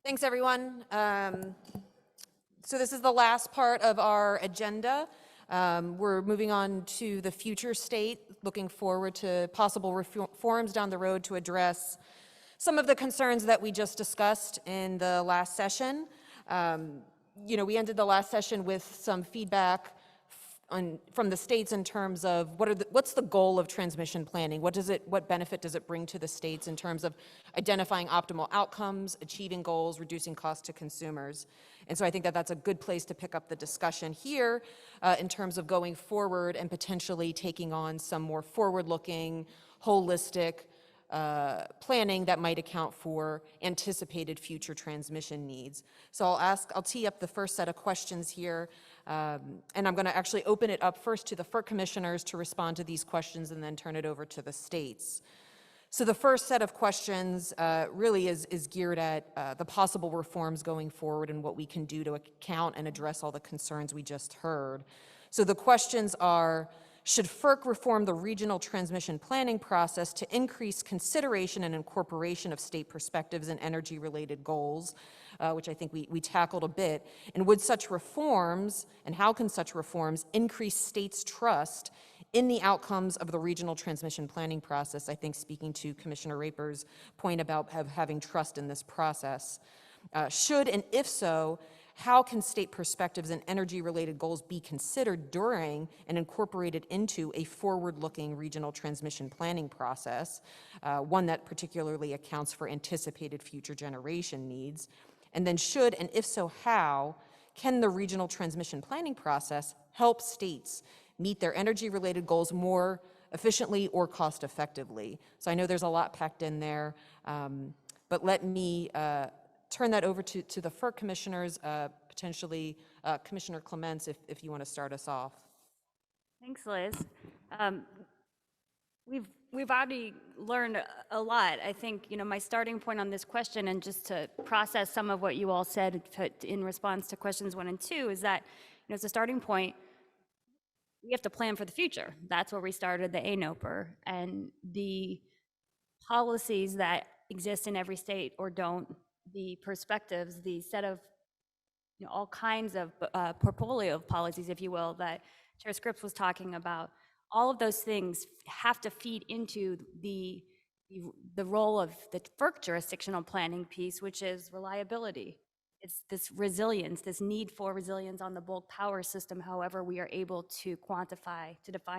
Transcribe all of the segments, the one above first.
Thanks, everyone. So this is the last part of our agenda. We're moving on to the future state, looking forward to possible reforms down the road to address some of the concerns that we just discussed in the last session. We ended the last session with some feedback from the states in terms of what's the goal of transmission planning? What benefit does it bring to the states in terms of identifying optimal outcomes, achieving goals, reducing costs to consumers? And so I think that that's a good place to pick up the discussion here in terms of going forward and potentially taking on some more forward-looking, holistic planning that might account for anticipated future transmission needs. So I'll tee up the first set of questions here, and I'm going to actually open it up first to the FERC commissioners to respond to these questions and then turn it over to the states. So the first set of questions really is geared at the possible reforms going forward and what we can do to account and address all the concerns we just heard. So the questions are, should FERC reform the regional transmission planning process to increase consideration and incorporation of state perspectives and energy-related goals, which I think we tackled a bit, and would such reforms, and how can such reforms increase states' trust in the outcomes of the regional transmission planning process? I think speaking to Commissioner Raper's point about having trust in this process. Should, and if so, how can state perspectives and energy-related goals be considered during and incorporated into a forward-looking regional transmission planning process, one that particularly accounts for anticipated future generation needs? And then should, and if so, how can the regional transmission planning process help states meet their energy-related goals more efficiently or cost-effectively? So I know there's a lot packed in there, but let me turn that over to the FERC commissioners, potentially Commissioner Clements, if you want to start us off. Thanks, Liz. We've already learned a lot. I think, my starting point on this question, and just to process some of what you all said in response to questions 1 and 2, is that, as a starting point, we have to plan for the future. That's where we started the ANOPR, and the policies that exist in every state or don't, the perspectives, the set of all kinds of portfolio of policies, if you will, that Chair Scripps was talking about, all of those things have to feed into the role of the FERC jurisdictional planning piece, which is reliability. It's this resilience, this need for resilience on the bulk power system, however we are able to define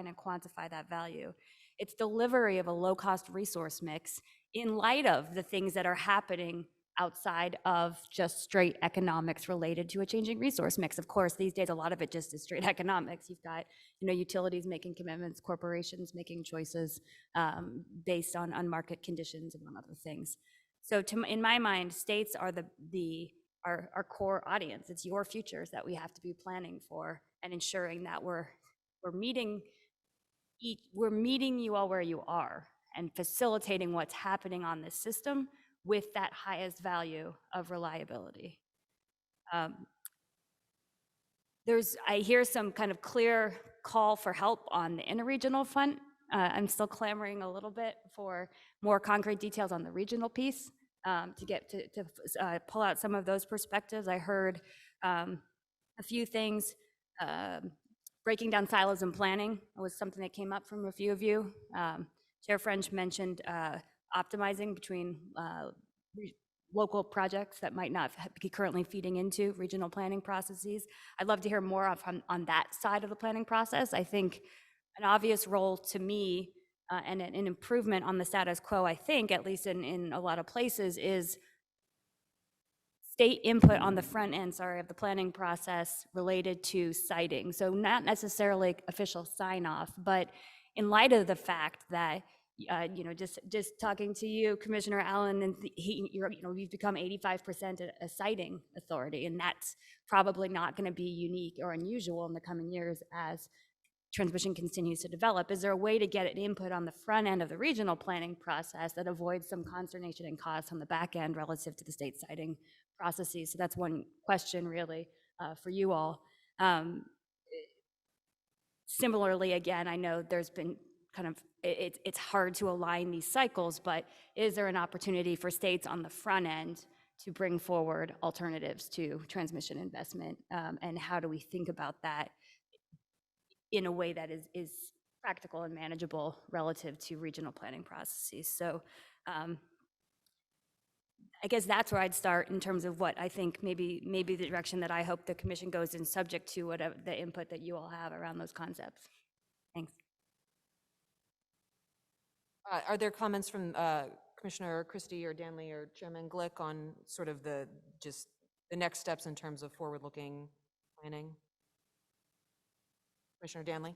and quantify that value. It's delivery of a low-cost resource mix in light of the things that are happening outside of just straight economics related to a changing resource mix. Of course, these days, a lot of it just is straight economics. You've got, utilities making commitments, corporations making choices based on market conditions, among other things. So in my mind, states are our core audience. It's your futures that we have to be planning for and ensuring that we're meeting you all where you are and facilitating what's happening on this system with that highest value of reliability. I hear some kind of clear call for help on the interregional front. I'm still clamoring a little bit for more concrete details on the regional piece to pull out some of those perspectives. I heard a few things. Breaking down silos in planning was something that came up from a few of you. Chair French mentioned optimizing between local projects that might not be currently feeding into regional planning processes. I'd love to hear more on that side of the planning process. I think an obvious role to me and an improvement on the status quo, I think, at least in a lot of places, is state input on the front end, of the planning process related to siting. So not necessarily official sign-off, but in light of the fact that just talking to you, Commissioner Allen, and we've become 85% a siting authority, and that's probably not going to be unique or unusual in the coming years as transmission continues to develop. Is there a way to get an input on the front end of the regional planning process that avoids some consternation and costs on the back end relative to the state siting processes? So that's one question really for you all. Similarly, again, I know there's been it's hard to align these cycles, but is there an opportunity for states on the front end to bring forward alternatives to transmission investment, and how do we think about that in a way that is practical and manageable relative to regional planning processes. So I guess that's where I'd start in terms of what I think maybe the direction that I hope the commission goes in, subject to whatever the input that you all have around those concepts. Thanks. Are there comments from Commissioner Christie or Danley or Chairman Glick on sort of the next steps in terms of forward-looking planning? Commissioner Danley?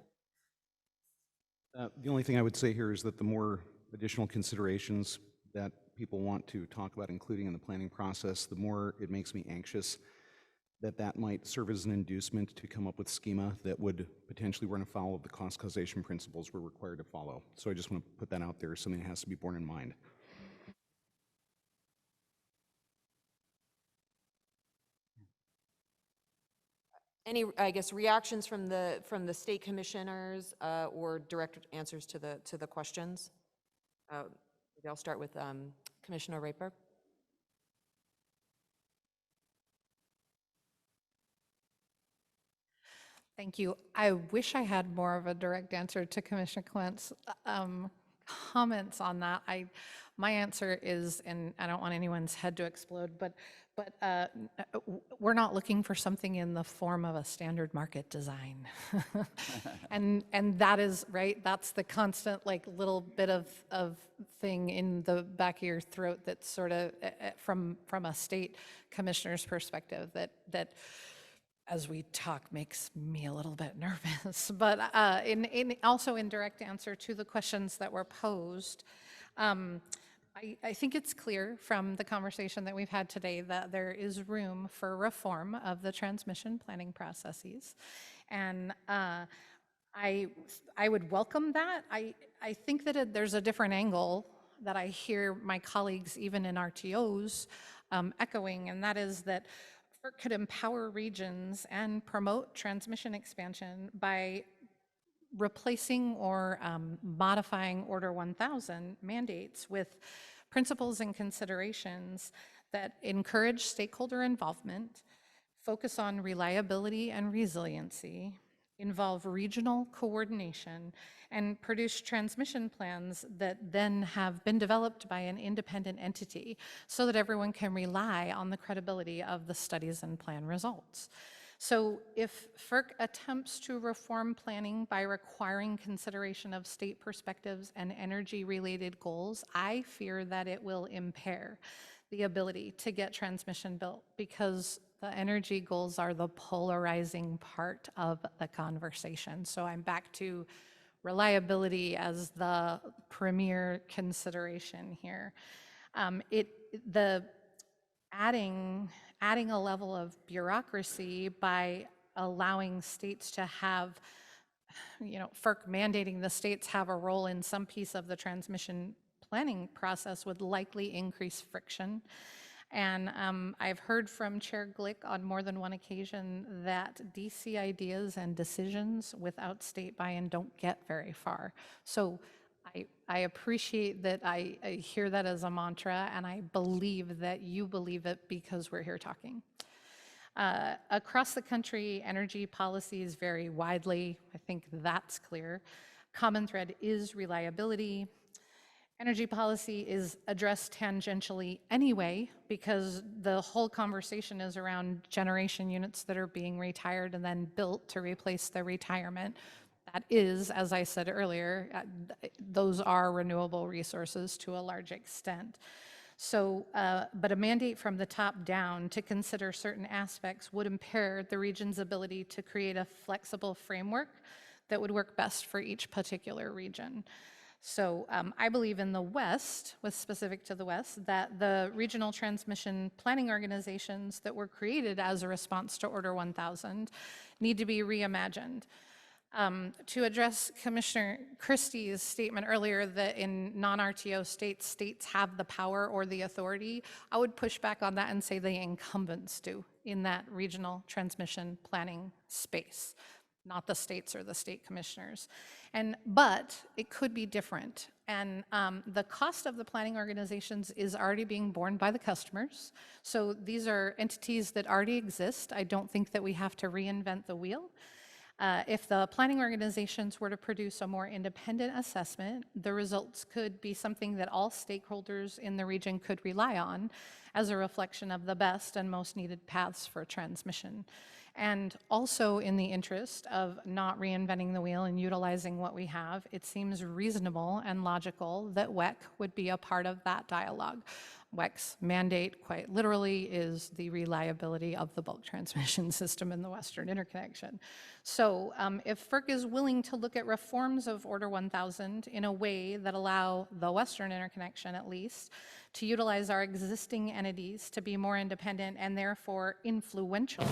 The only thing I would say here is that the more additional considerations that people want to talk about including in the planning process, the more it makes me anxious that that might serve as an inducement to come up with schema that would potentially run afoul of the cost causation principles we're required to follow. So I just want to put that out there, something that has to be borne in mind. Any, I guess, reactions from the state commissioners or direct answers to the questions? Maybe I'll start with Commissioner Raper. Thank you. I wish I had more of a direct answer to Commissioner Clent's comments on that. My answer is, and I don't want anyone's head to explode, but we're not looking for something in the form of a standard market design. and that is, right, that's the constant like little bit of thing in the back of your throat that's sort of from a state commissioner's perspective that as we talk makes me a little bit nervous. But also in direct answer to the questions that were posed, I think it's clear from the conversation that we've had today that there is room for reform of the transmission planning processes. And I would welcome that. I think that there's a different angle that I hear my colleagues, even in RTOs, echoing, and that is that FERC could empower regions and promote transmission expansion by replacing or modifying Order 1000 mandates with principles and considerations that encourage stakeholder involvement, focus on reliability and resiliency, involve regional coordination, and produce transmission plans that then have been developed by an independent entity so that everyone can rely on the credibility of the studies and plan results. So if FERC attempts to reform planning by requiring consideration of state perspectives and energy-related goals, I fear that it will impair the ability to get transmission built because the energy goals are the polarizing part of the conversation. So I'm back to reliability as the premier consideration here. Adding a level of bureaucracy by allowing states to have, FERC mandating the states have a role in some piece of the transmission planning process would likely increase friction. And I've heard from Chair Glick on more than one occasion that DC ideas and decisions without state buy-in don't get very far. So I appreciate that I hear that as a mantra, and I believe that you believe it because we're here talking. Across the country, energy policies vary widely. I think that's clear. Common thread is reliability. Energy policy is addressed tangentially anyway because the whole conversation is around generation units that are being retired and then built to replace the retirement. That is, as I said earlier, those are renewable resources to a large extent. So, but a mandate from the top down to consider certain aspects would impair the region's ability to create a flexible framework that would work best for each particular region. So I believe in the West, with specific to the West, that the regional transmission planning organizations that were created as a response to Order 1000 need to be reimagined. To address Commissioner Christie's statement earlier that in non-RTO states, states have the power or the authority, I would push back on that and say the incumbents do in that regional transmission planning space. not the states or the state commissioners. But it could be different. And the cost of the planning organizations is already being borne by the customers. So these are entities that already exist. I don't think that we have to reinvent the wheel. If the planning organizations were to produce a more independent assessment, the results could be something that all stakeholders in the region could rely on as a reflection of the best and most needed paths for transmission. And also, in the interest of not reinventing the wheel and utilizing what we have, it seems reasonable and logical that WEC would be a part of that dialogue. WEC's mandate, quite literally, is the reliability of the bulk transmission system in the Western interconnection. So if FERC is willing to look at reforms of Order 1000 in a way that allow the Western interconnection, at least, to utilize our existing entities to be more independent and therefore influential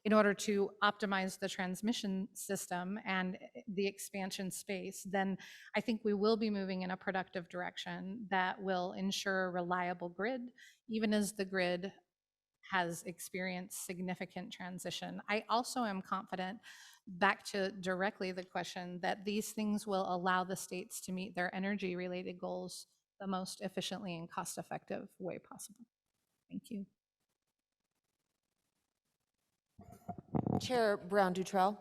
in order to optimize the transmission system and the expansion space, then I think we will be moving in a productive direction that will ensure a reliable grid, even as the grid has experienced significant transition. I also am confident, back to directly the question, that these things will allow the states to meet their energy-related goals the most efficiently and cost-effective way possible. Thank you. Chair Brown-Dutrell.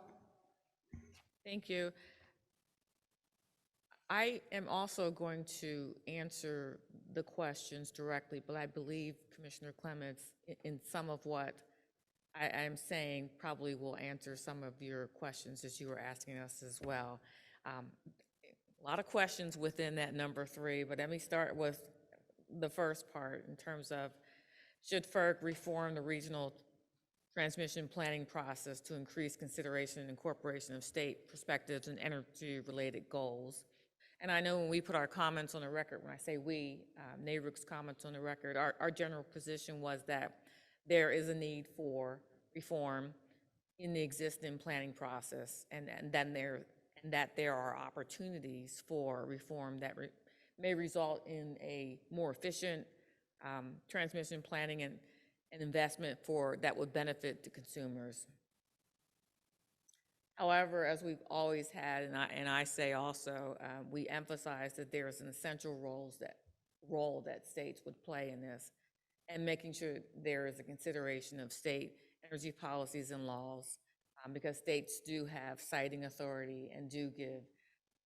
Thank you. I am also going to answer the questions directly, but I believe Commissioner Clements, in some of what I am saying, probably will answer some of your questions as you were asking us as well. A lot of questions within that number 3, but let me start with the first part in terms of, should FERC reform the regional transmission planning process to increase consideration and incorporation of state perspectives and energy-related goals? And I know when we put our comments on the record, when I say we, NARUC's comments on the record, our general position was that there is a need for reform in the existing planning process, and that there are opportunities for reform that may result in a more efficient transmission planning and investment that would benefit the consumers. However, as we've always had, and I say also, we emphasize that there is an essential role that states would play in this, and making sure there is a consideration of state energy policies and laws, because states do have siting authority and do give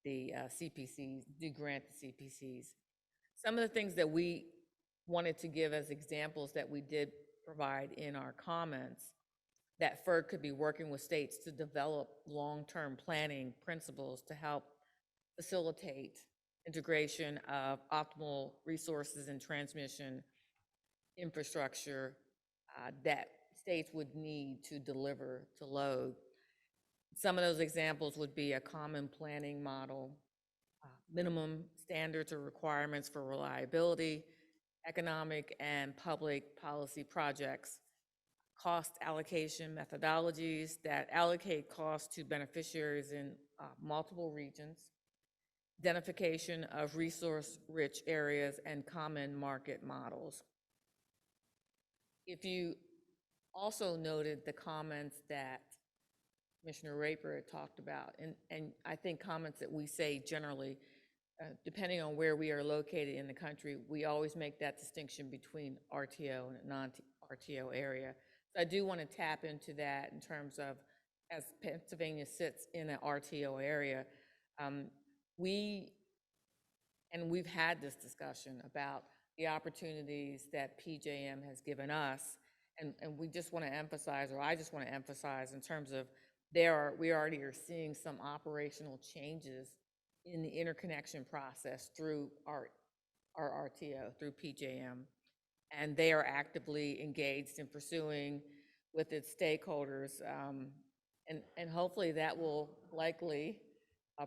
the CPCs, do grant the CPCs. Some of the things that we wanted to give as examples that we did provide in our comments, that FERC could be working with states to develop long-term planning principles to help facilitate integration of optimal resources and transmission infrastructure that states would need to deliver to load. Some of those examples would be a common planning model, minimum standards or requirements for reliability, economic and public policy projects, cost allocation methodologies that allocate costs to beneficiaries in multiple regions, identification of resource-rich areas, and common market models. If you also noted the comments that Commissioner Raper had talked about, and I think comments that we say generally, depending on where we are located in the country, we always make that distinction between RTO and a non-RTO area. So I do want to tap into that in terms of, as Pennsylvania sits in an RTO area, we've had this discussion about the opportunities that PJM has given us, and we just want to emphasize, or I just want to emphasize in terms of we already are seeing some operational changes in the interconnection process through our RTO, through PJM. And they are actively engaged in pursuing with its stakeholders. And hopefully that will likely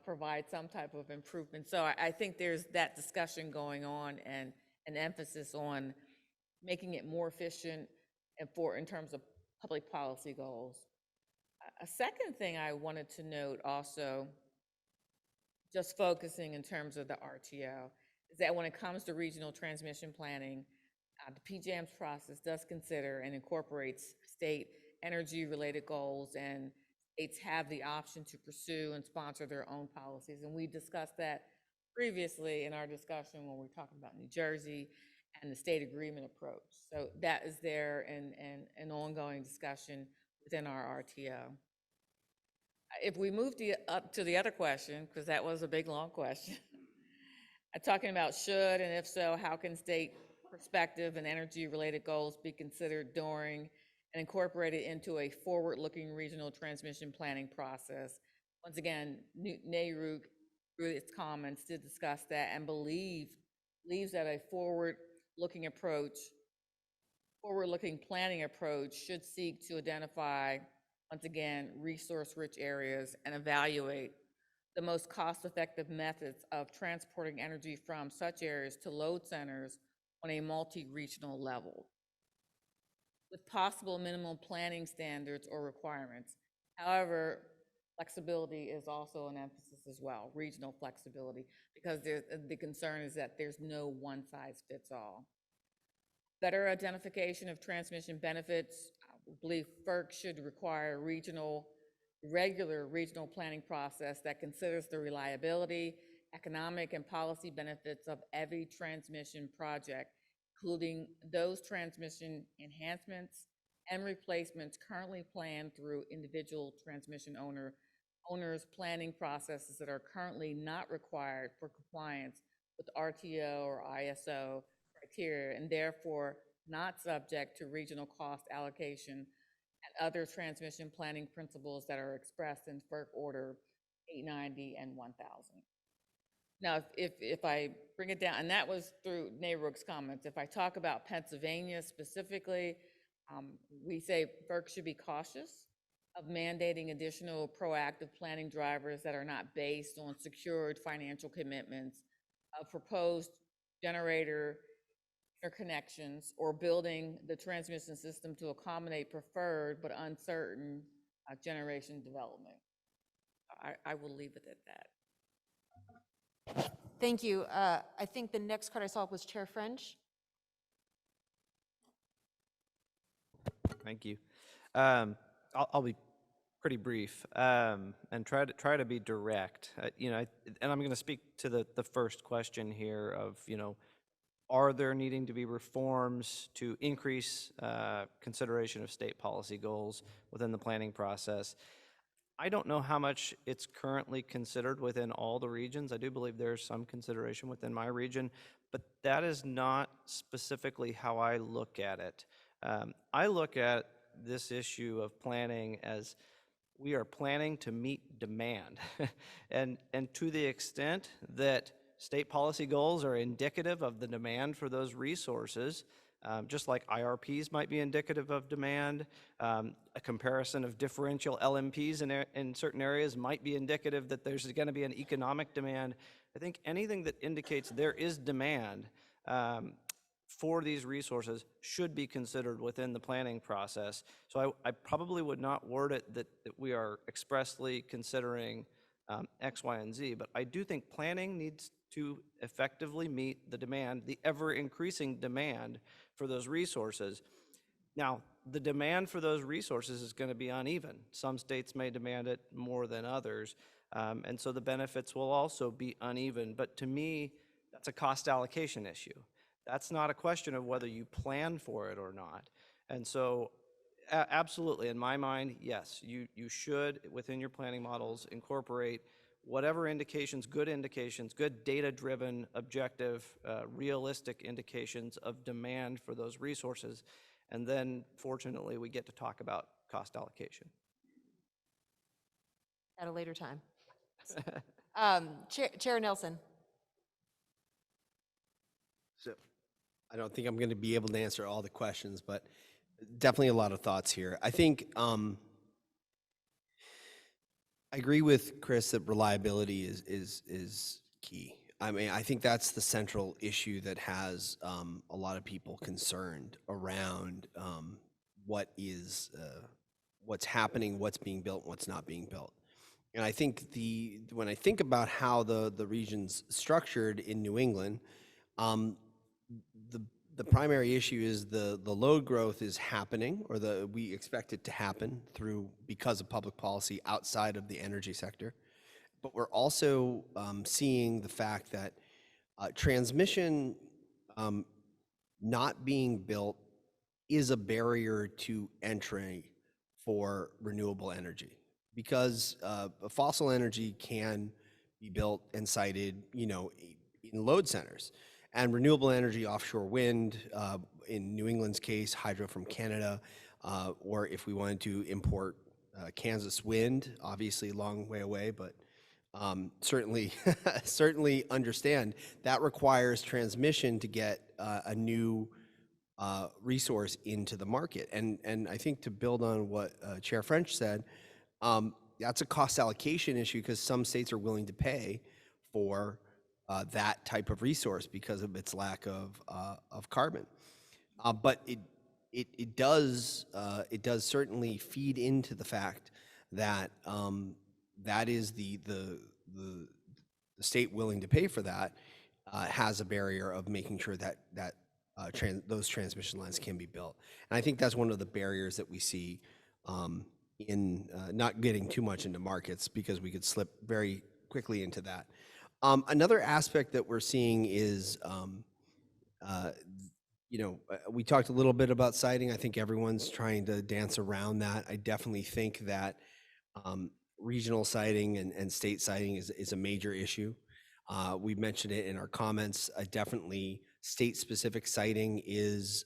provide some type of improvement. So I think there's that discussion going on, and an emphasis on making it more efficient and in terms of public policy goals. A second thing I wanted to note also, just focusing in terms of the RTO, is that when it comes to regional transmission planning, the PJM's process does consider and incorporates state energy-related goals and states have the option to pursue and sponsor their own policies. And we discussed that previously in our discussion when we were talking about New Jersey and the state agreement approach. So that is there in an ongoing discussion within our RTO. If we move up to the other question, because that was a big, long question, talking about should, and if so, how can state perspective and energy-related goals be considered during and incorporated into a forward-looking regional transmission planning process? Once again, NARUC, through its comments, did discuss that and believes that a forward-looking planning approach should seek to identify, once again, resource-rich areas and evaluate the most cost-effective methods of transporting energy from such areas to load centers on a multi-regional level, with possible minimum planning standards or requirements. However, flexibility is also an emphasis as well, regional flexibility, because the concern is that there's no one-size-fits-all. Better identification of transmission benefits. I believe FERC should require regular regional planning process that considers the reliability, economic, and policy benefits of every transmission project, including those transmission enhancements and replacements currently planned through individual transmission owners' planning processes that are currently not required for compliance with RTO or ISO criteria, and therefore not subject to regional cost allocation and other transmission planning principles that are expressed in FERC Order 890 and 1000. Now, if I bring it down, and that was through NARUC's comments, if I talk about Pennsylvania specifically, we say FERC should be cautious of mandating additional proactive planning drivers that are not based on secured financial commitments of proposed generator interconnections or building the transmission system to accommodate preferred but uncertain generation development. I will leave it at that. Thank you. I think the next card I saw was Chair French. Thank you. I'll be pretty brief and try to be direct. And I'm going to speak to the first question here of, are there needing to be reforms to increase consideration of state policy goals within the planning process? I don't know how much it's currently considered within all the regions. I do believe there's some consideration within my region, but that is not specifically how I look at it. I look at this issue of planning as we are planning to meet demand. and to the extent that state policy goals are indicative of the demand for those resources, just like IRPs might be indicative of demand. A comparison of differential LMPs in certain areas might be indicative that there's going to be an economic demand. I think anything that indicates there is demand for these resources should be considered within the planning process. So I probably would not word it that we are expressly considering X, Y, and Z, but I do think planning needs to effectively meet the demand, the ever-increasing demand for those resources. Now, the demand for those resources is going to be uneven. Some states may demand it more than others, and so the benefits will also be uneven. But to me, that's a cost allocation issue. That's not a question of whether you plan for it or not. And so absolutely, in my mind, yes, you should, within your planning models, incorporate whatever indications, good data-driven, objective, realistic indications of demand for those resources. And then, fortunately, we get to talk about cost allocation. At a later time. Chair Nelson. So I don't think I'm going to be able to answer all the questions, but definitely a lot of thoughts here. I think I agree with Chris that reliability is key. I mean, I think that's the central issue that has a lot of people concerned around what's happening, what's being built, what's not being built. And I think when I think about how the region's structured in New England, the primary issue is the load growth is happening, or we expect it to happen because of public policy outside of the energy sector. But we're also seeing the fact that transmission not being built is a barrier to entry for renewable energy, because fossil energy can be built and sited, in load centers, and renewable energy, offshore wind, in New England's case, hydro from Canada, or if we wanted to import Kansas wind, obviously a long way away, but certainly understand that requires transmission to get a new resource into the market. And I think, to build on what Chair French said, that's a cost allocation issue, because some states are willing to pay for that type of resource because of its lack of carbon. But it does certainly feed into the fact that that is the state willing to pay for that has a barrier of making sure that those transmission lines can be built. And I think that's one of the barriers that we see in not getting too much into markets, because we could slip very quickly into that. Another aspect that we're seeing is, we talked a little bit about siting. I think everyone's trying to dance around that. I definitely think that regional siting and state siting is a major issue. We mentioned it in our comments. Definitely state-specific siting is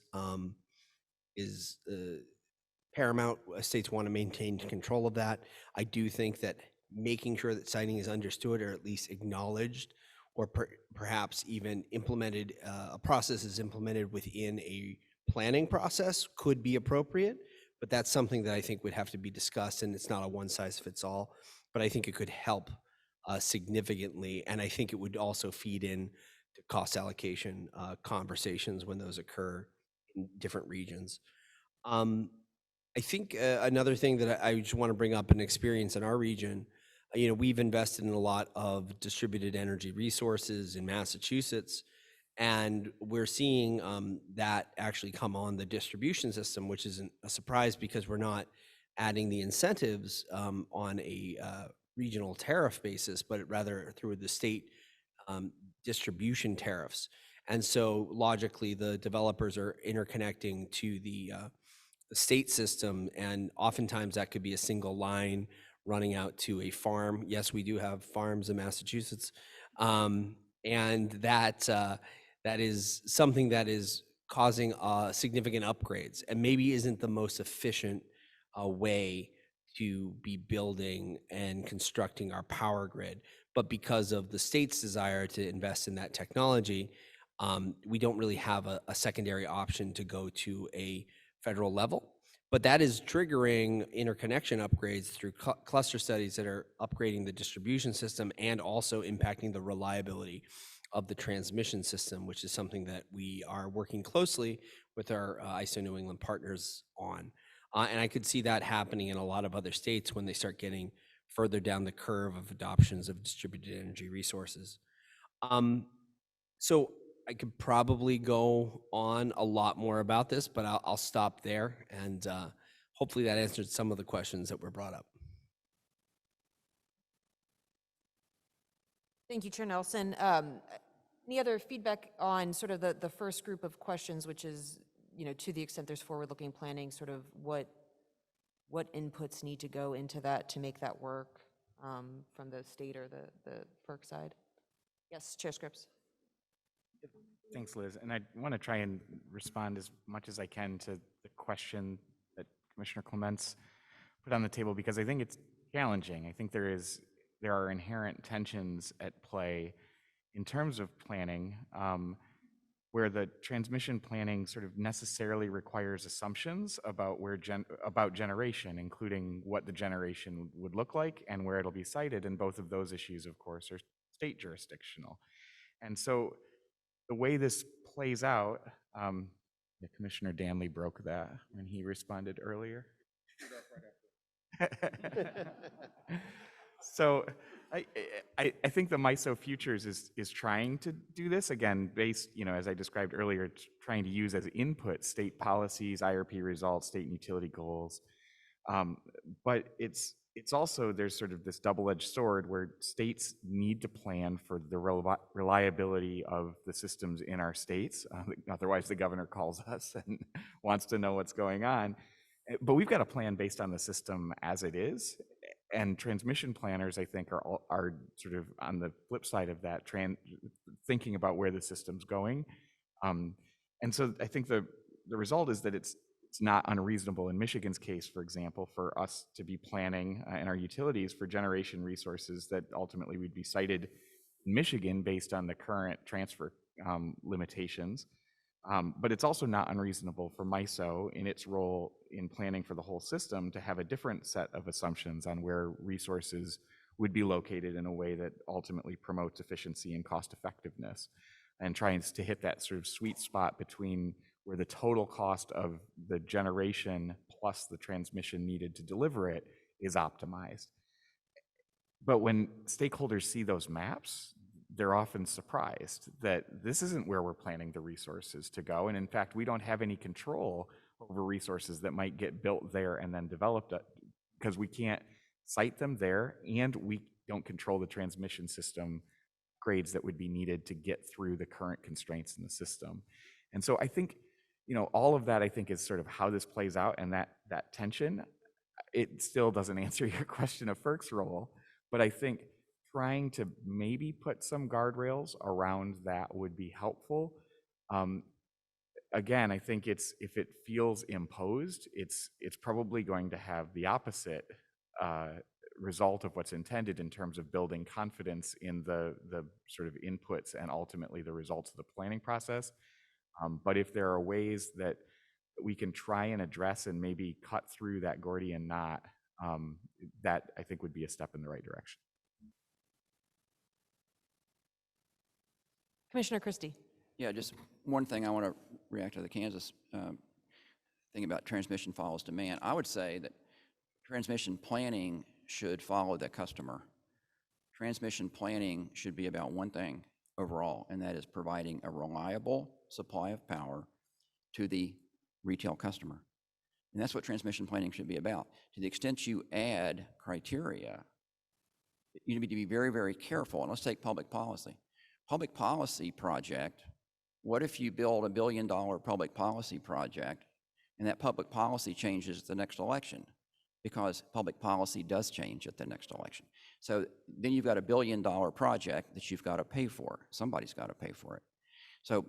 paramount. States want to maintain control of that. I do think that making sure that siting is understood, or at least acknowledged, or perhaps even implemented, a process is implemented within a planning process, could be appropriate. But that's something that I think would have to be discussed, and it's not a one-size-fits-all. But I think it could help significantly, and I think it would also feed in to cost allocation conversations when those occur in different regions. I think another thing that I just want to bring up, an experience in our region. We've invested in a lot of distributed energy resources in Massachusetts, and we're seeing that actually come on the distribution system, which isn't a surprise, because we're not adding the incentives on a regional tariff basis, but rather through the state distribution tariffs. And so logically, the developers are interconnecting to the state system, and oftentimes that could be a single line running out to a farm. Yes, we do have farms in Massachusetts, and that is something that is causing significant upgrades, and maybe isn't the most efficient way to be building and constructing our power grid. But because of the state's desire to invest in that technology, we don't really have a secondary option to go to a federal level. But that is triggering interconnection upgrades through cluster studies that are upgrading the distribution system, and also impacting the reliability of the transmission system, which is something that we are working closely with our ISO New England partners on. And I could see that happening in a lot of other states when they start getting further down the curve of adoptions of distributed energy resources. So I could probably go on a lot more about this, but I'll stop there, and hopefully that answered some of the questions that were brought up. Thank you, Chair Nelson. Any other feedback on sort of the first group of questions, which is, to the extent there's forward-looking planning, sort of what inputs need to go into that to make that work from the state or the FERC side? Yes, Chair Scripps. Thanks, Liz. And I want to try and respond as much as I can to the question that Commissioner Clements put on the table, because I think it's challenging. I think there are inherent tensions at play in terms of planning, where the transmission planning sort of necessarily requires assumptions about about generation, including what the generation would look like and where it'll be sited. And both of those issues, of course, are state jurisdictional. And so the way this plays out, Commissioner Danley broke that when he responded earlier. So I think the MISO Futures is trying to do this, again, based, as I described earlier, trying to use as input state policies, IRP results, state and utility goals. But it's also, there's sort of this double-edged sword where states need to plan for the reliability of the systems in our states. Otherwise, the governor calls us and wants to know what's going on. But we've got a plan based on the system as it is. And transmission planners, I think, are sort of on the flip side of that, thinking about where the system's going. And so I think the result is that it's not unreasonable in Michigan's case, for example, for us to be planning in our utilities for generation resources that ultimately would be sited in Michigan based on the current transfer limitations. But it's also not unreasonable for MISO in its role in planning for the whole system to have a different set of assumptions on where resources would be located in a way that ultimately promotes efficiency and cost effectiveness, and trying to hit that sort of sweet spot between where the total cost of the generation plus the transmission needed to deliver it is optimized. But when stakeholders see those maps, they're often surprised that this isn't where we're planning the resources to go. And in fact, we don't have any control over resources that might get built there and then developed, because we can't site them there, and we don't control the transmission system grades that would be needed to get through the current constraints in the system. And so I think, all of that, I think, is sort of how this plays out, and that tension. It still doesn't answer your question of FERC's role, but I think trying to maybe put some guardrails around that would be helpful. Again, I think if it feels imposed, it's probably going to have the opposite result of what's intended in terms of building confidence in the sort of inputs and ultimately the results of the planning process. But if there are ways that we can try and address and maybe cut through that Gordian knot, that I think would be a step in the right direction. Commissioner Christie. Yeah, just one thing I want to react to the Kansas thing about transmission follows demand. I would say that transmission planning should follow the customer. Transmission planning should be about one thing overall, and that is providing a reliable supply of power to the retail customer. And that's what transmission planning should be about. To the extent you add criteria, you need to be very, very careful. And let's take public policy. Public policy project, what if you build $1 billion public policy project and that public policy changes at the next election? Because public policy does change at the next election. So then you've got $1 billion project that you've got to pay for. Somebody's got to pay for it. So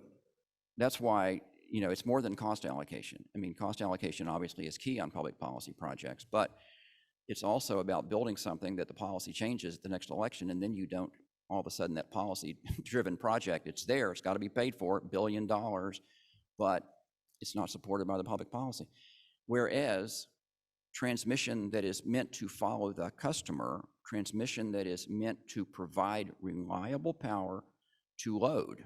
that's why, it's more than cost allocation. I mean, cost allocation obviously is key on public policy projects, but it's also about building something that the policy changes at the next election, and then you don't, all of a sudden, that policy-driven project, it's there, it's got to be paid for, $1 billion, but it's not supported by the public policy. Whereas transmission that is meant to follow the customer, transmission that is meant to provide reliable power to load,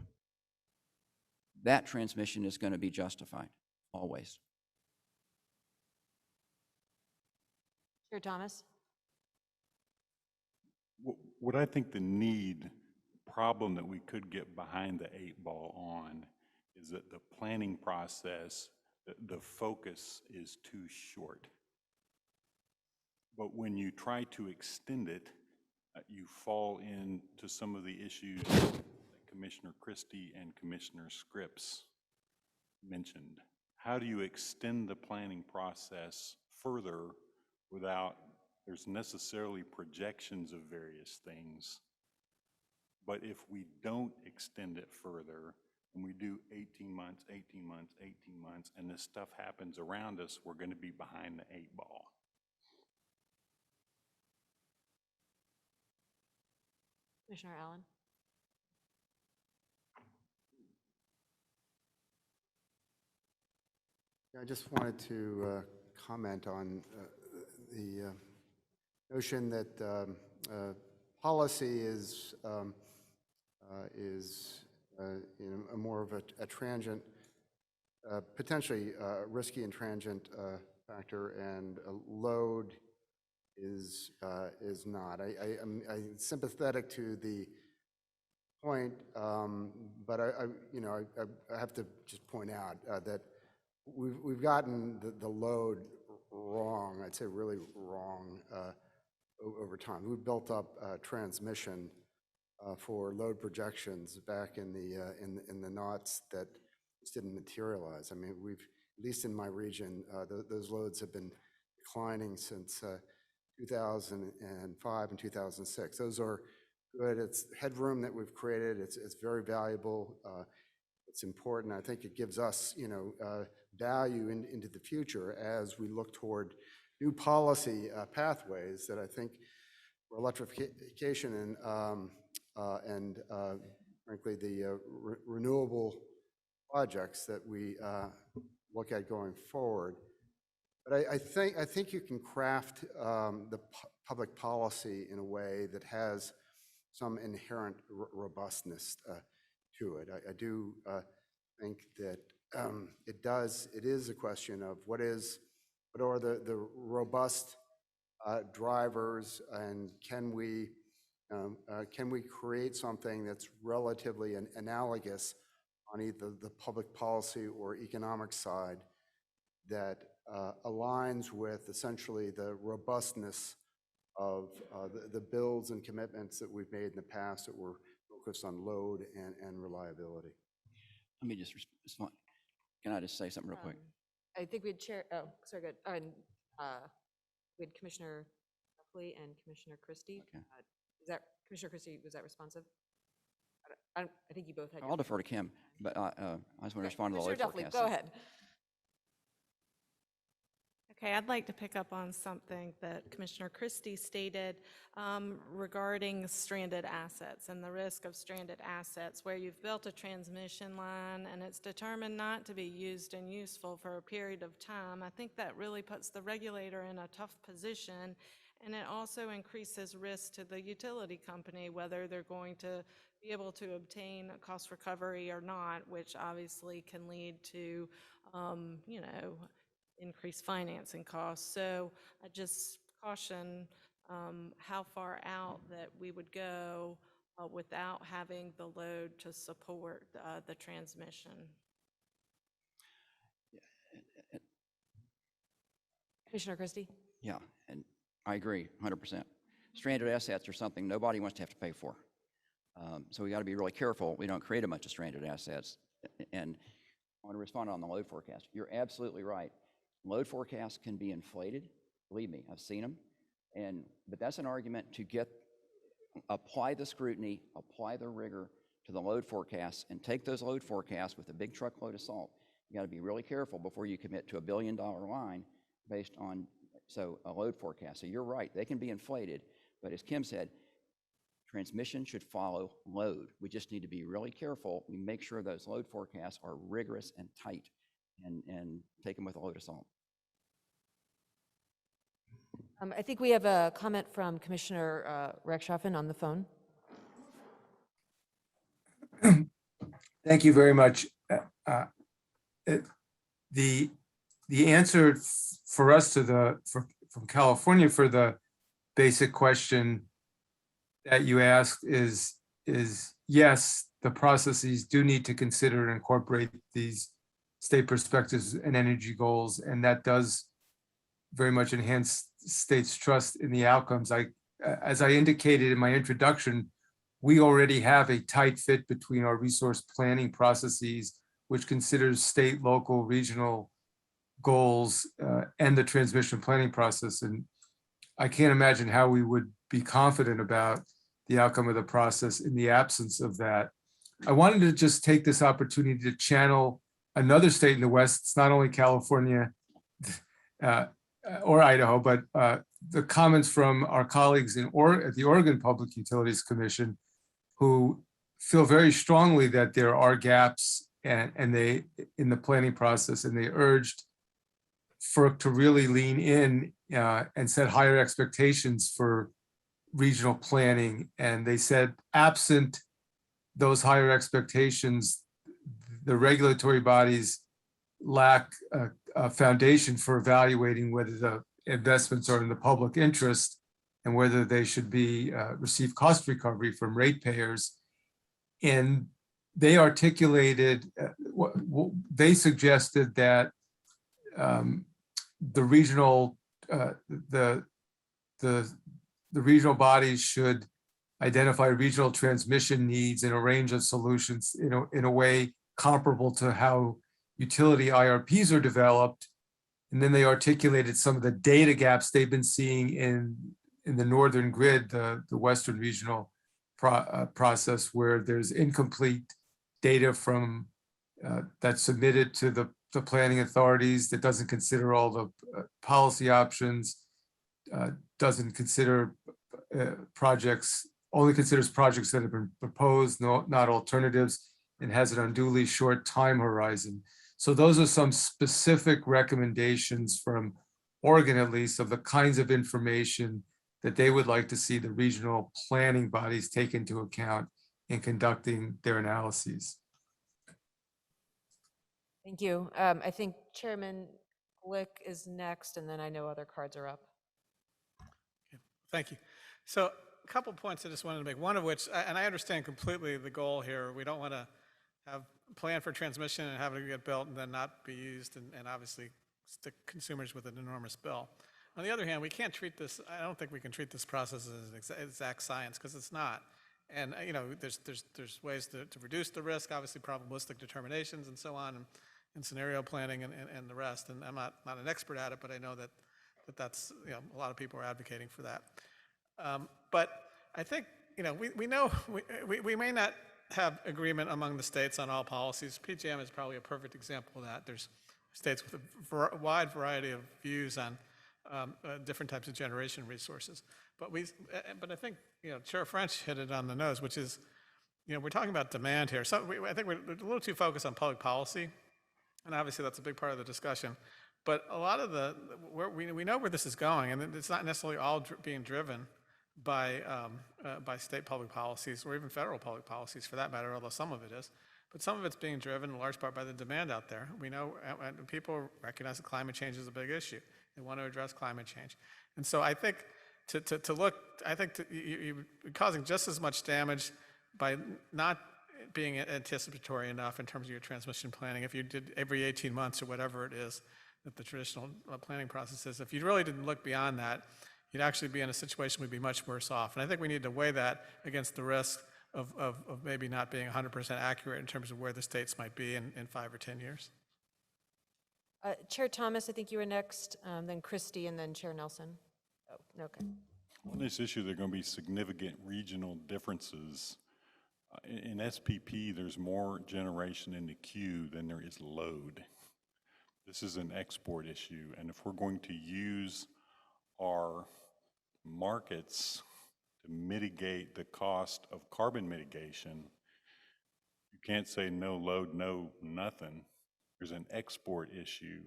that transmission is going to be justified, always. Chair Thomas. What I think the problem that we could get behind the 8-ball on is that the planning process, the focus is too short. But when you try to extend it, you fall into some of the issues that Commissioner Christie and Commissioner Scripps mentioned. How do you extend the planning process further without there's necessarily projections of various things? But if we don't extend it further, and we do 18 months, 18 months, 18 months, and this stuff happens around us, we're going to be behind the 8-ball. Commissioner Allen. I just wanted to comment on the notion that policy is a more of a transient, potentially risky and transient factor, and load is not. I'm sympathetic to the point, but I have to just point out that we've gotten the load wrong. I'd say really wrong over time. We built up transmission for load projections back in the noughts that just didn't materialize. I mean, at least in my region, those loads have been declining since 2005 and 2006. Those are good. It's headroom that we've created. It's very valuable. It's important. I think it gives us, value into the future as we look toward new policy pathways that I think for electrification and frankly the renewable projects that we look at going forward. But I think you can craft the public policy in a way that has some inherent robustness to it. I do think that it is a question of what are the robust drivers, and can we create something that's relatively analogous on either the public policy or economic side that aligns with essentially the robustness of the builds and commitments that we've made in the past that were focused on load and reliability. Let me just respond. Can I just say something real quick? I think we had sorry, good. We had Commissioner Buckley and Commissioner Christie. Okay. Commissioner Christie, was that responsive? I think you both had. I'll defer to Kim, but I just want to respond to the load Commissioner Duffley, forecast. go ahead. Okay, I'd like to pick up on something that Commissioner Christie stated regarding stranded assets and the risk of stranded assets, where you've built a transmission line and it's determined not to be used and useful for a period of time. I think that really puts the regulator in a tough position, and it also increases risk to the utility company, whether they're going to be able to obtain a cost recovery or not, which obviously can lead to, increased financing costs. So I just caution how far out that we would go without having the load to support the transmission. Commissioner Christie? Yeah, and I agree 100%. Stranded assets are something nobody wants to have to pay for. So we got to be really careful we don't create a bunch of stranded assets. And I want to respond on the load forecast. You're absolutely right. Load forecasts can be inflated. Believe me, I've seen them. But that's an argument to apply the scrutiny, apply the rigor to the load forecasts, and take those load forecasts with a big truckload of salt. You got to be really careful before you commit to $1 billion line based on a load forecast. So you're right, they can be inflated, but as Kim said, transmission should follow load. We just need to be really careful. We make sure those load forecasts are rigorous and tight, and take them with a load of salt. I think we have a comment from Commissioner Rechtschaffen on the phone. Thank you very much. The answer for us from California for the basic question that you asked is yes, the processes do need to consider and incorporate these state perspectives and energy goals, and that does very much enhance states' trust in the outcomes. As I indicated in my introduction, we already have a tight fit between our resource planning processes, which considers state, local, regional goals, and the transmission planning process. And I can't imagine how we would be confident about the outcome of the process in the absence of that. I wanted to just take this opportunity to channel another state in the West. It's not only California or Idaho, but the comments from our colleagues at the Oregon Public Utilities Commission, who feel very strongly that there are gaps and they in the planning process, and they urged FERC to really lean in and set higher expectations for regional planning. And they said, absent those higher expectations, the regulatory bodies lack a foundation for evaluating whether the investments are in the public interest and whether they should be receive cost recovery from ratepayers. And they articulated, they suggested that the regional the regional bodies should identify regional transmission needs in a range of solutions in a way comparable to how utility IRPs are developed. And then they articulated some of the data gaps they've been seeing in the northern grid, the Western regional process, where there's incomplete data from that's submitted to the planning authorities that doesn't consider all the policy options, doesn't consider projects, only considers projects that have been proposed, not alternatives, and has an unduly short time horizon. So those are some specific recommendations from Oregon, at least, of the kinds of information that they would like to see the regional planning bodies take into account in conducting their analyses. Thank you. I think Chairman Glick is next, and then I know other cards are up. Thank you. So a couple points I just wanted to make, one of which, and I understand completely the goal here. We don't want to have a plan for transmission and have it get built and then not be used and obviously stick consumers with an enormous bill. On the other hand, we can't treat this, I don't think we can treat this process as exact science, because it's not. And there's ways to reduce the risk, obviously probabilistic determinations and so on, and scenario planning and the rest. And I'm not an expert at it, but I know that's, a lot of people are advocating for that. But I think, we know we may not have agreement among the states on all policies. PJM is probably a perfect example of that. There's states with a wide variety of views on different types of generation resources. But I think, Chair French hit it on the nose, which is, we're talking about demand here. So I think we're a little too focused on public policy, and obviously that's a big part of the discussion. But a lot of we know where this is going, and it's not necessarily all being driven by state public policies or even federal public policies for that matter, although some of it is. But some of it's being driven in large part by the demand out there. We know, and people recognize that climate change is a big issue. They want to address climate change. And so I think you're causing just as much damage by not being anticipatory enough in terms of your transmission planning. If you did every 18 months or whatever it is that the traditional planning process is, if you really didn't look beyond that, you'd actually be in a situation we'd be much worse off. And I think we need to weigh that against the risk of maybe not being 100% accurate in terms of where the states might be in 5 or 10 years. Chair Thomas, I think you were next, then Christie, and then Chair Nelson. Oh, okay. On this issue, there are going to be significant regional differences. In SPP, there's more generation in the queue than there is load. This is an export issue, and if we're going to use our markets to mitigate the cost of carbon mitigation, you can't say no load, no nothing. There's an export issue,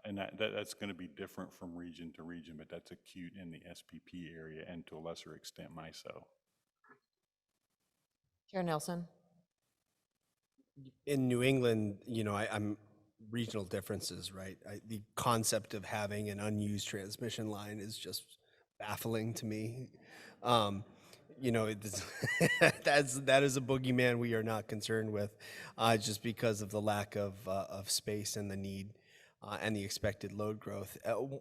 and that's going to be different from region to region, but that's acute in the SPP area and to a lesser extent MISO. Chair Nelson. In New England, I'm regional differences, right? The concept of having an unused transmission line is just baffling to me. That is a boogeyman we are not concerned with, just because of the lack of space and the need and the expected load growth.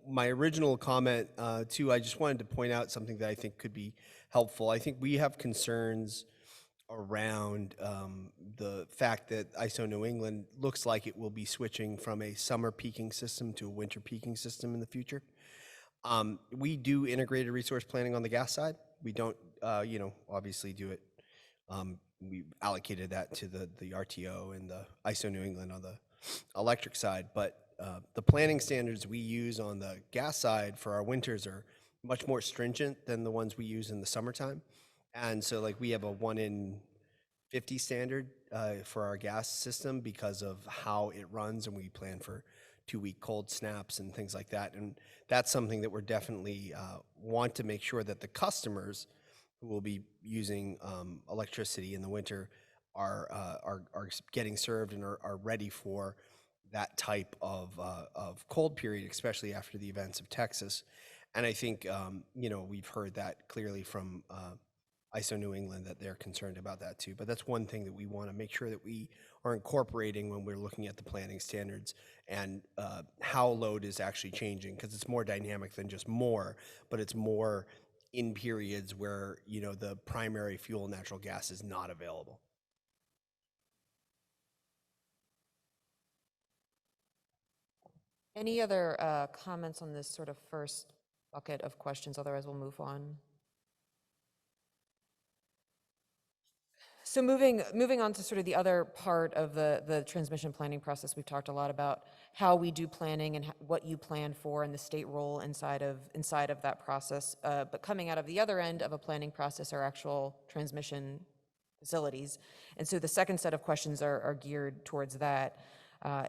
My original comment, too, I just wanted to point out something that I think could be helpful. I think we have concerns around the fact that ISO New England looks like it will be switching from a summer peaking system to a winter peaking system in the future. We do integrated resource planning on the gas side. We don't, obviously do it. We allocated that to the RTO and the ISO New England on the electric side. But the planning standards we use on the gas side for our winters are much more stringent than the ones we use in the summertime. And so we have a 1 in 50 standard for our gas system because of how it runs, and we plan for 2-week cold snaps and things like that. And that's something that we're definitely want to make sure that the customers who will be using electricity in the winter are getting served and are ready for that type of cold period, especially after the events of Texas. And I think, you know, we've heard that clearly from ISO New England that they're concerned about that too. But that's one thing that we want to make sure that we are incorporating when we're looking at the planning standards and how load is actually changing, because it's more dynamic than just more, but it's more in periods where, you know, the primary fuel, natural gas, is not available. Any other comments on this sort of first bucket of questions? Otherwise, we'll move on. So moving on to sort of the other part of the transmission planning process, we've talked a lot about how we do planning and what you plan for and the state role inside of that process. But coming out of the other end of a planning process are actual transmission facilities. And so the second set of questions are geared towards that.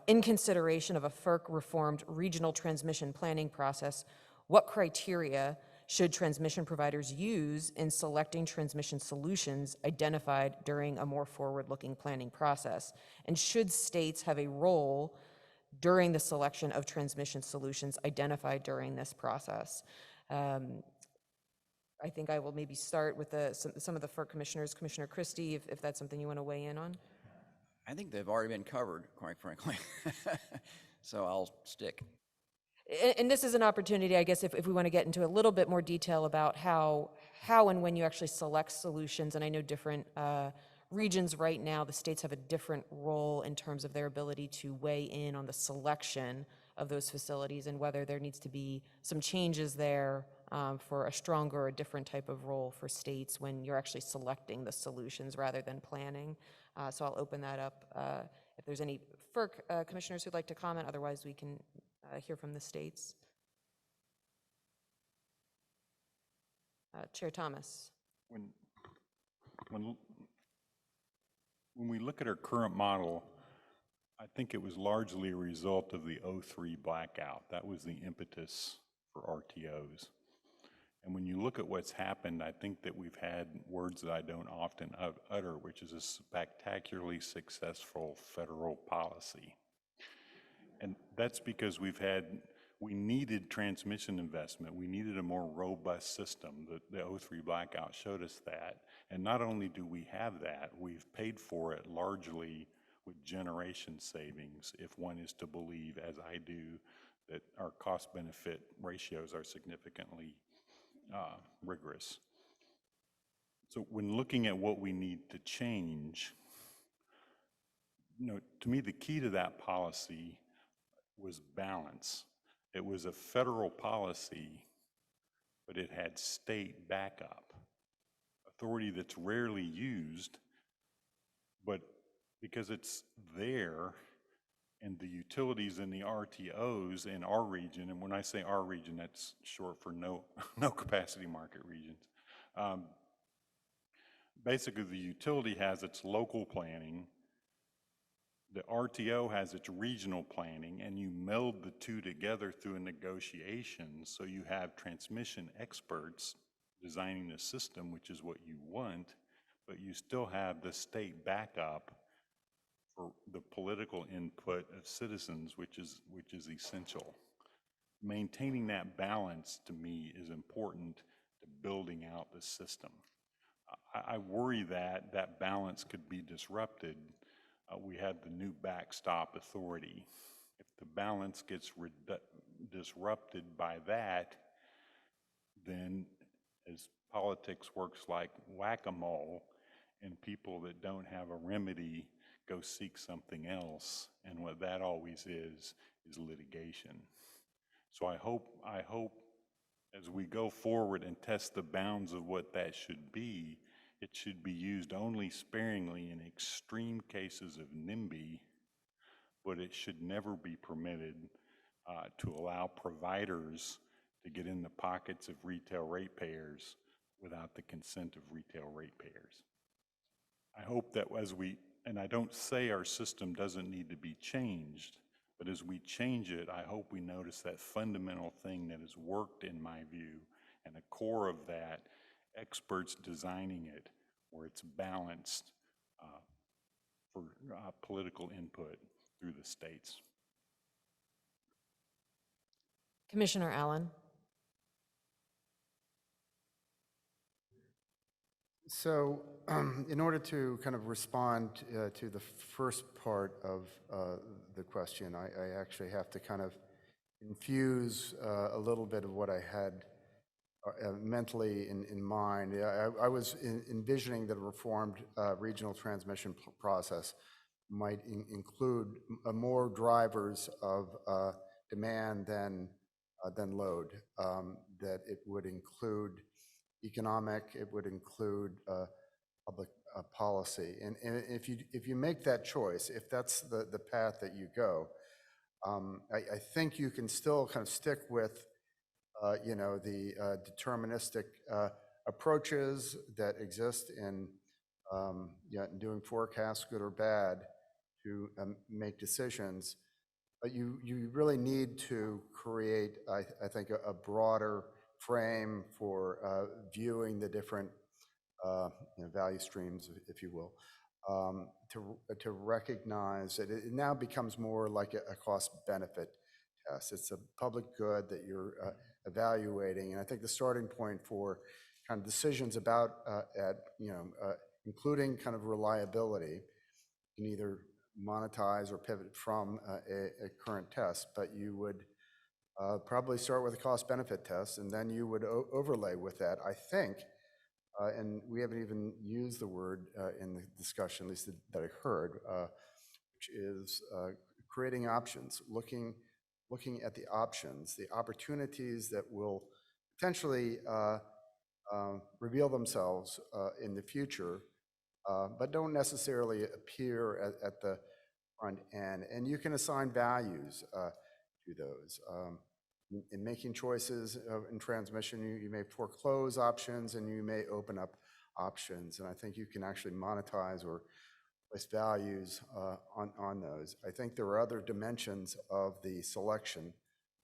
In consideration of a FERC-reformed regional transmission planning process, what criteria should transmission providers use in selecting transmission solutions identified during a more forward-looking planning process? And should states have a role during the selection of transmission solutions identified during this process? I think I will maybe start with some of the FERC commissioners. Commissioner Christie, if that's something you want to weigh in on. I think they've already been covered, quite frankly. So I'll stick. And this is an opportunity, I guess, if we want to get into a little bit more detail about how and when you actually select solutions. And I know different regions right now, the states have a different role in terms of their ability to weigh in on the selection of those facilities and whether there needs to be some changes there for a stronger or different type of role for states when you're actually selecting the solutions rather than planning. So I'll open that up if there's any FERC commissioners who'd like to comment. Otherwise, we can hear from the states. Chair Thomas. When we look at our current model, I think it was largely a result of the '03 blackout. That was the impetus for RTOs. And when you look at what's happened, I think that we've had words that I don't often utter, which is a spectacularly successful federal policy. And that's because we needed transmission investment. We needed a more robust system. The '03 blackout showed us that. And not only do we have that, we've paid for it largely with generation savings, if one is to believe, as I do, that our cost-benefit ratios are significantly rigorous. So when looking at what we need to change, you know, to me, the key to that policy was balance. It was a federal policy, but it had state backup, authority that's rarely used, but because it's there, and the utilities and the RTOs in our region, and when I say our region, that's short for no capacity market regions. Basically, the utility has its local planning, the RTO has its regional planning, and you meld the two together through a negotiation, so you have transmission experts designing the system, which is what you want, but you still have the state backup for the political input of citizens, which is essential. Maintaining that balance, to me, is important to building out the system. I worry that that balance could be disrupted. We have the new backstop authority. If the balance gets disrupted by that, then as politics works like whack-a-mole, and people that don't have a remedy go seek something else, and what that always is litigation. So I hope as we go forward and test the bounds of what that should be, it should be used only sparingly in extreme cases of NIMBY, but it should never be permitted to allow providers to get in the pockets of retail ratepayers without the consent of retail ratepayers. I hope that and I don't say our system doesn't need to be changed, but as we change it, I hope we notice that fundamental thing that has worked in my view, and the core of that, experts designing it where it's balanced for political input through the states. Commissioner Allen? So in order to kind of respond to the first part of the question, I actually have to kind of infuse a little bit of what I had mentally in mind. I was envisioning that a reformed regional transmission process might include more drivers of demand than load, that it would include economic, it would include public policy. And if you make that choice, if that's the path that you go, I think you can still kind of stick with the deterministic approaches that exist in doing forecasts, good or bad, to make decisions. But you really need to create, I think, a broader frame for viewing the different value streams, if you will, to recognize that it now becomes more like a cost-benefit test. It's a public good that you're evaluating, and I think the starting point for kind of decisions about including kind of reliability, you can either monetize or pivot from a current test, but you would probably start with a cost-benefit test, and then you would overlay with that, I think, and we haven't even used the word in the discussion, at least that I heard, which is creating options, looking at the options, the opportunities that will potentially reveal themselves in the future, but don't necessarily appear at the front end. And you can assign values to those. In making choices in transmission, you may foreclose options and you may open up options. And I think you can actually monetize or place values on those. I think there are other dimensions of the selection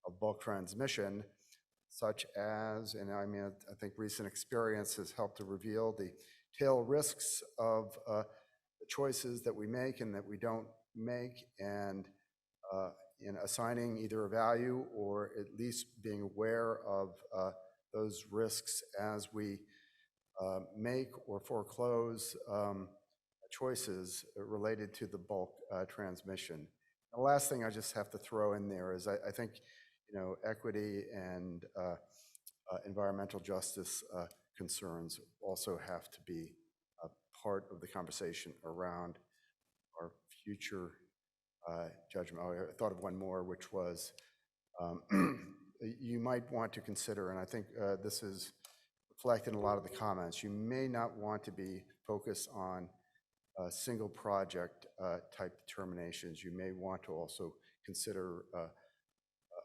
of bulk transmission, such as, and I mean, I think recent experience has helped to reveal the tail risks of the choices that we make and that we don't make, and in assigning either a value or at least being aware of those risks as we make or foreclose choices related to the bulk transmission. The last thing I just have to throw in there is I think equity and environmental justice concerns also have to be a part of the conversation around our future judgment. Oh, I thought of one more, which was you might want to consider, and I think this is reflected in a lot of the comments, you may not want to be focused on single project type determinations. You may want to also consider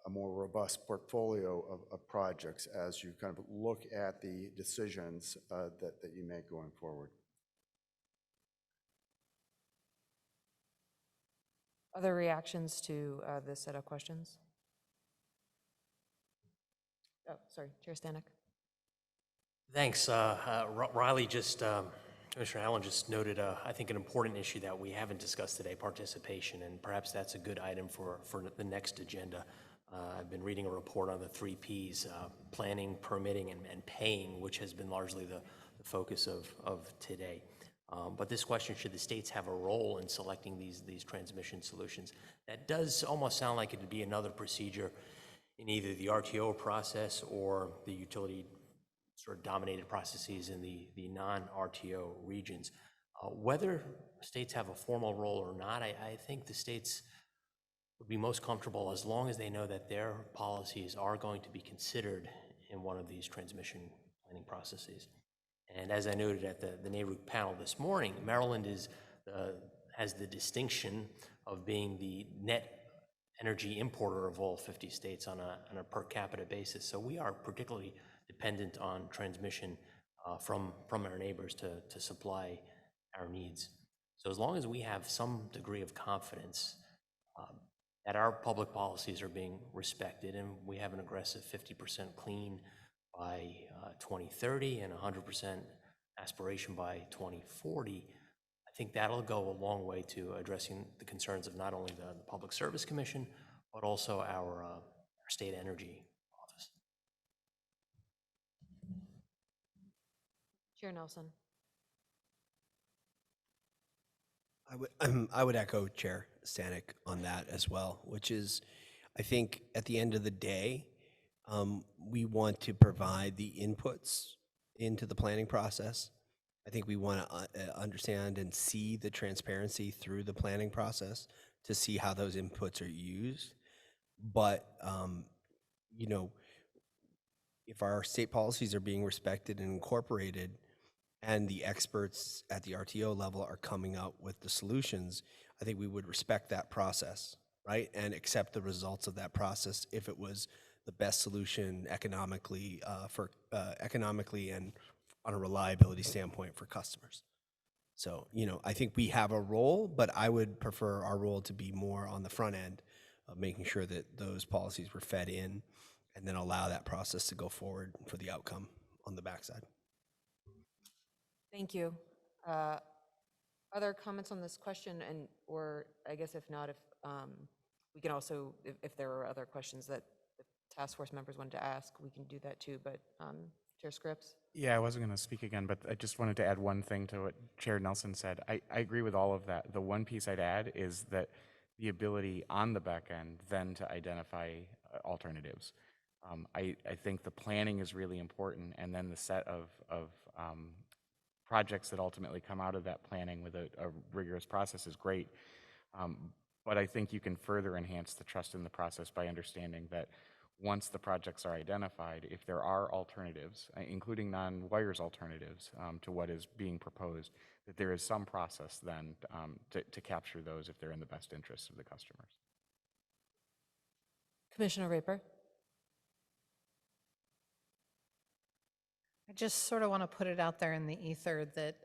a more robust portfolio of projects as you kind of look at the decisions that you make going forward. Other reactions to this set of questions? Oh, sorry, Chair Stanek. Thanks. Riley Commissioner Allen just noted, I think, an important issue that we haven't discussed today, participation, and perhaps that's a good item for the next agenda. I've been reading a report on the 3 Ps, planning, permitting, and paying, which has been largely the focus of today. But this question, should the states have a role in selecting these transmission solutions? That does almost sound like it would be another procedure in either the RTO process or the utility sort of dominated processes in the non-RTO regions. Whether states have a formal role or not, I think the states would be most comfortable as long as they know that their policies are going to be considered in one of these transmission planning processes. And as I noted at the NARUC panel this morning, Maryland has the distinction of being the net energy importer of all 50 states on a per capita basis. So we are particularly dependent on transmission from our neighbors to supply our needs. So as long as we have some degree of confidence that our public policies are being respected, and we have an aggressive 50% clean by 2030 and 100% aspiration by 2040, I think that'll go a long way to addressing the concerns of not only the Public Service Commission, but also our state energy Chair Nelson. I would echo Chair Stanek on that as well, which is, I think at the end of the day, we want to provide the inputs into the planning process. I think we want to understand and see the transparency through the planning process to see how those inputs are used. But, you know, if our state policies are being respected and incorporated, and the experts at the RTO level are coming up with the solutions, I think we would respect that process, right? And accept the results of that process if it was the best solution economically economically and on a reliability standpoint for customers. So, you know, I think we have a role, but I would prefer our role to be more on the front end of making sure that those policies were fed in and then allow that process to go forward for the outcome on the backside. Thank you. Other comments on this question, and or I guess if not, if we can also, if there are other questions that the task force members wanted to ask, we can do that too. But Chair Scripps. Yeah, I wasn't going to speak again, but I just wanted to add one thing to what Chair Nelson said. I agree with all of that. The one piece I'd add is that the ability on the back end then to identify alternatives. I think the planning is really important, and then the set of projects that ultimately come out of that planning with a rigorous process is great. But I think you can further enhance the trust in the process by understanding that once the projects are identified, if there are alternatives, including non-wires alternatives to what is being proposed, that there is some process then to capture those if they're in the best interests of the customers. Commissioner Raper. I just sort of want to put it out there in the ether that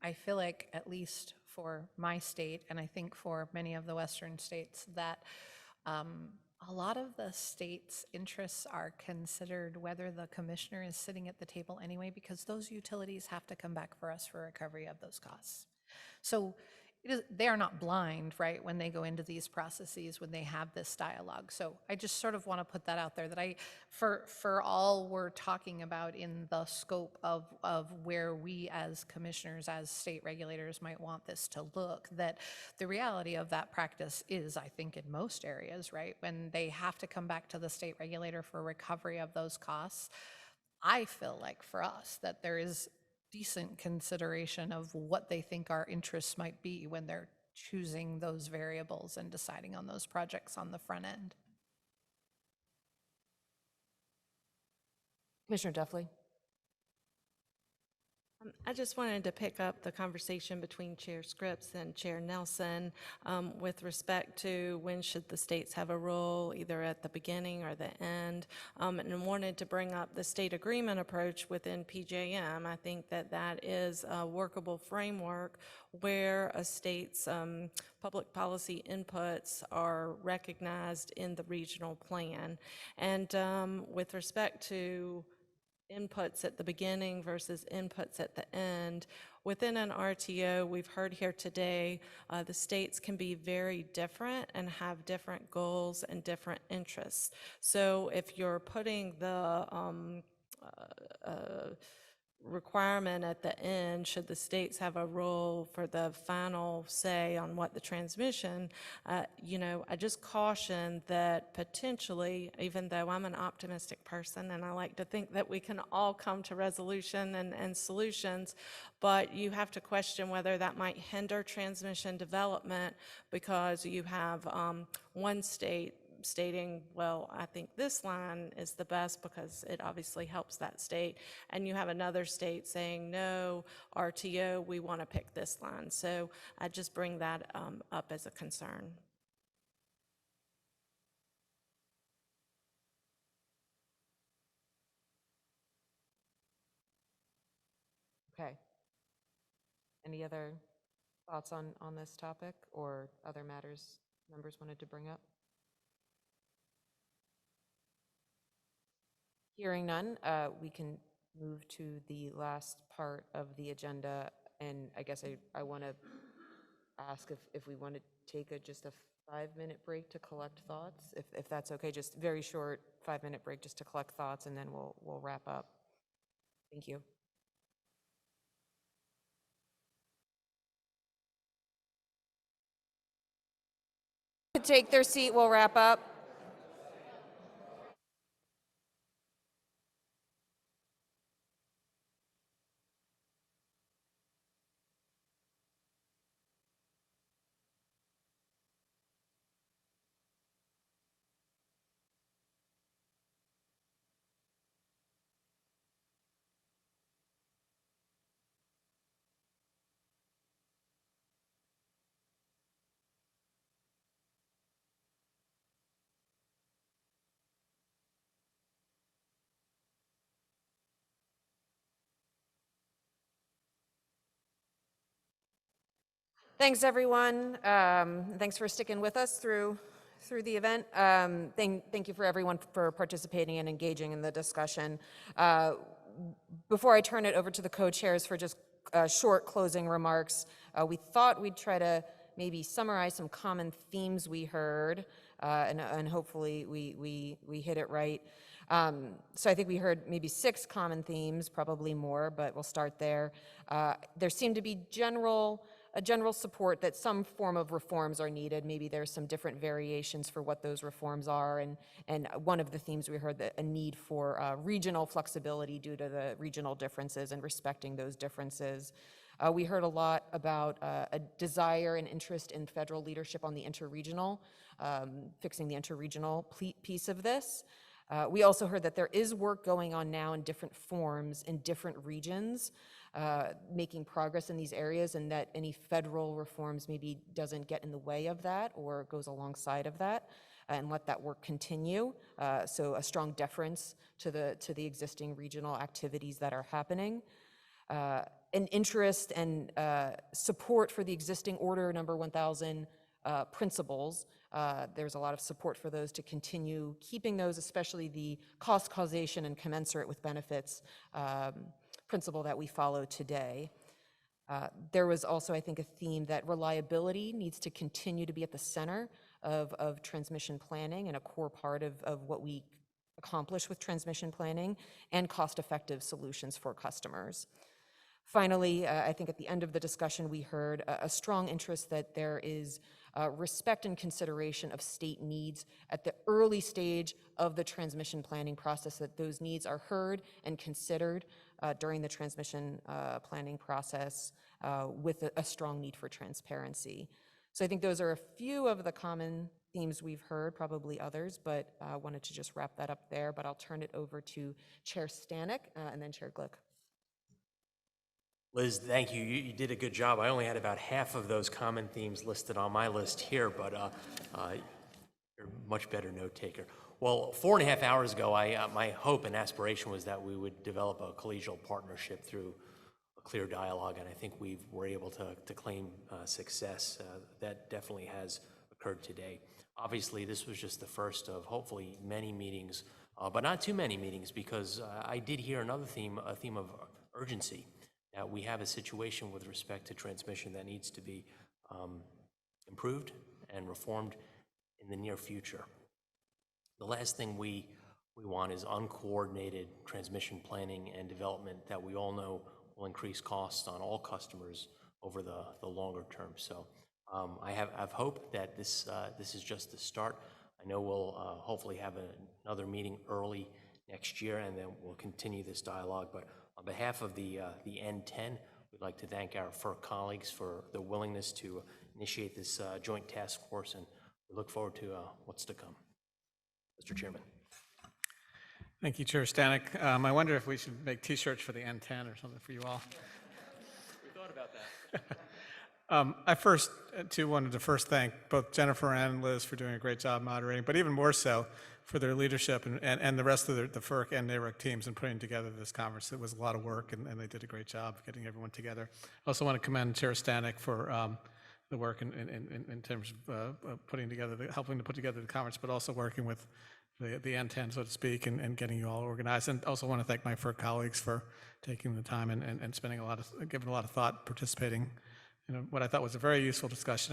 I feel like, at least for my state, and I think for many of the Western states, that a lot of the state's interests are considered whether the commissioner is sitting at the table anyway, because those utilities have to come back for us for recovery of those costs. So they are not blind, right, when they go into these processes, when they have this dialogue. So I just sort of want to put that out there, that for all we're talking about in the scope of where we as commissioners, as state regulators might want this to look, that the reality of that practice is, I think, in most areas, right, when they have to come back to the state regulator for recovery of those costs, I feel like for us that there is decent consideration of what they think our interests might be when they're choosing those variables and deciding on those projects on the front end. Commissioner Duffley. I just wanted to pick up the conversation between Chair Scripps and Chair Nelson with respect to when should the states have a role, either at the beginning or the end, and wanted to bring up the state agreement approach within PJM. I think that that is a workable framework where a state's public policy inputs are recognized in the regional plan. And with respect to inputs at the beginning versus inputs at the end. Within an RTO, we've heard here today, the states can be very different and have different goals and different interests. So if you're putting the requirement at the end, should the states have a role for the final say on what the transmission, you know, I just caution that potentially, even though I'm an optimistic person and I like to think that we can all come to resolution and solutions, but you have to question whether that might hinder transmission development because you have one state stating, well, I think this line is the best because it obviously helps that state, and you have another state saying, no, RTO, we want to pick this line. So I just bring that up as a concern. Okay. Any other thoughts on this topic or other matters members wanted to bring up? Hearing none, we can move to the last part of the agenda. And I guess I want to ask if we want to take just a 5-minute break to collect thoughts, if that's okay, just very short 5-minute break just to collect thoughts, and then we'll wrap up. Thank you. could take their seat, we'll wrap up. Thanks, everyone. Thanks for sticking with us through the event. Thank you for everyone for participating and engaging in the discussion. Before I turn it over to the co-chairs for just short closing remarks, we thought we'd try to maybe summarize some common themes we heard, and hopefully we hit it right. So I think we heard maybe 6 common themes, probably more, but we'll start there. There seemed to be a general support that some form of reforms are needed. Maybe there's some different variations for what those reforms are. And one of the themes we heard, that a need for regional flexibility due to the regional differences and respecting those differences. We heard a lot about a desire and interest in federal leadership on the interregional, fixing the interregional piece of this. We also heard that there is work going on now in different forms in different regions, making progress in these areas, and that any federal reforms maybe doesn't get in the way of that or goes alongside of that, and let that work continue. So a strong deference to the existing regional activities that are happening. An interest and support for the existing Order Number 1000 principles. There's a lot of support for those to continue keeping those, especially the cost causation and commensurate with benefits principle that we follow today. There was also, I think, a theme that reliability needs to continue to be at the center of transmission planning and a core part of what we accomplish with transmission planning, and cost-effective solutions for customers. Finally, I think at the end of the discussion, we heard a strong interest that there is respect and consideration of state needs at the early stage of the transmission planning process, that those needs are heard and considered during the transmission planning process with a strong need for transparency. So I think those are a few of the common themes we've heard, probably others, but I wanted to just wrap that up there. But I'll turn it over to Chair Stanek and then Chair Glick. Liz, thank you. You did a good job. I only had about half of those common themes listed on my list here, but you're a much better note taker. Well, 4.5 hours ago, my hope and aspiration was that we would develop a collegial partnership through a clear dialogue, and I think we were able to claim success. That definitely has occurred today. Obviously, this was just the first of hopefully many meetings, but not too many meetings, because I did hear another theme, a theme of urgency. That we have a situation with respect to transmission that needs to be improved and reformed in the near future. The last thing we want is uncoordinated transmission planning and development that we all know will increase costs on all customers over the longer term. So I have hope that this is just the start. I know we'll hopefully have another meeting early next year, and then we'll continue this dialogue. But on behalf of the N10, we'd like to thank our FERC colleagues for their willingness to initiate this joint task force, and we look forward to what's to come. Mr. Chairman. Thank you, Chair Stanek. I wonder if we should make T-shirts for the N10 or something for you all. We thought about that. I first, too, wanted to thank both Jennifer and Liz for doing a great job moderating, but even more so for their leadership and the rest of the FERC and NARUC teams in putting together this conference. It was a lot of work, and they did a great job getting everyone together. I also want to commend Chair Stanek for the work in terms of helping to put together the conference, but also working with the N10, so to speak, and getting you all organized. And also want to thank my FERC colleagues for taking the time and spending giving a lot of thought, participating in what I thought was a very useful discussion.